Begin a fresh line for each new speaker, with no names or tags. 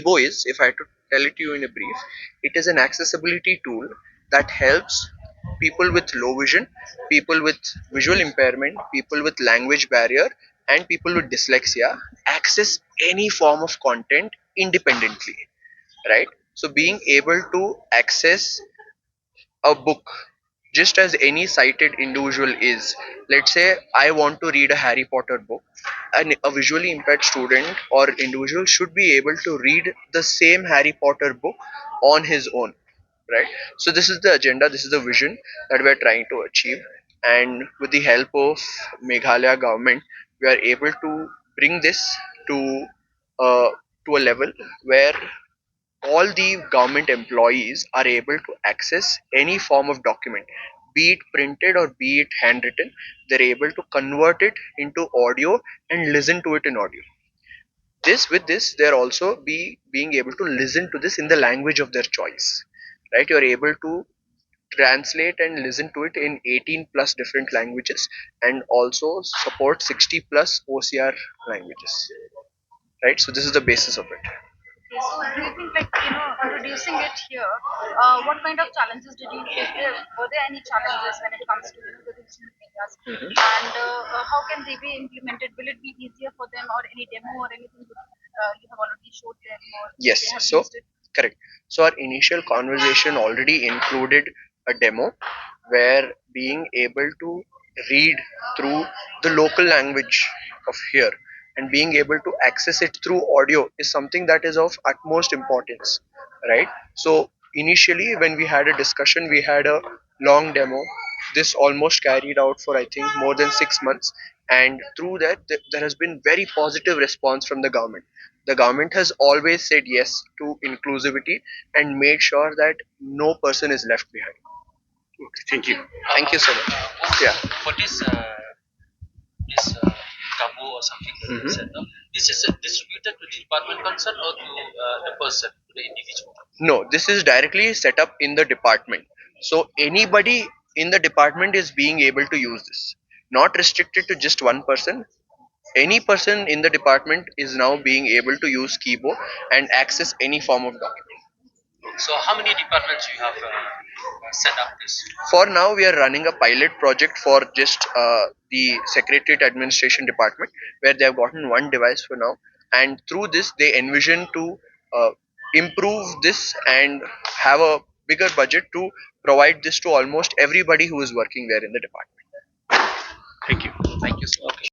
KIBO is, if I had to tell it to you in a brief, it is an accessibility tool that helps people with low vision, people with visual impairment, people with language barrier, and people with dyslexia access any form of content independently, right? So being able to access a book just as any sighted individual is. Let's say I want to read a Harry Potter book, and a visually impaired student or individual should be able to read the same Harry Potter book on his own, right? So this is the agenda, this is the vision that we are trying to achieve, and with the help of Meghalaya government we are able to bring this to uh, to a level where all the government employees are able to access any form of document, be it printed or be it handwritten. They're able to convert it into audio and listen to it in audio. This with this they're also being able to listen to this in the language of their choice, right? You're able to translate and listen to it in 18 plus different languages, and also support 60 plus OCR languages, right? So this is the basis of it.
Okay, so do you think like introducing it here, what kind of challenges did you face there? Were there any challenges when it comes to the reaching areas? And how can they be implemented? Will it be easier for them, or any demo or anything you have already showed them, or
Yes,
they have
so
used it?
correct. So our initial conversation already included a demo where being able to read through the local language of here and being able to access it through audio is something that is of utmost importance, right? So initially when we had a discussion, we had a long demo. This almost carried out for I think more than 6 months, and through that there has been very positive response from the government. The government has always said yes to inclusivity and made sure that no person is left behind. Okay, thank you. Thank you so much. Yeah.
For this taboo or something that you said, no? This is distributed to the department concerned or to the person, to the individual.
No, this is directly set up in the department. So anybody in the department is being able to use this. Not restricted to just one person. Any person in the department is now being able to use Kibo and access any form of document.
So how many departments you have set up this?
For now, we are running a pilot project for just the Secretariat Administration Department, where they have gotten one device for now, and through this, they envision to uh, improve this and have a bigger budget to provide this to almost everybody who is working there in the department. Thank you.
Thank you, sir. Okay.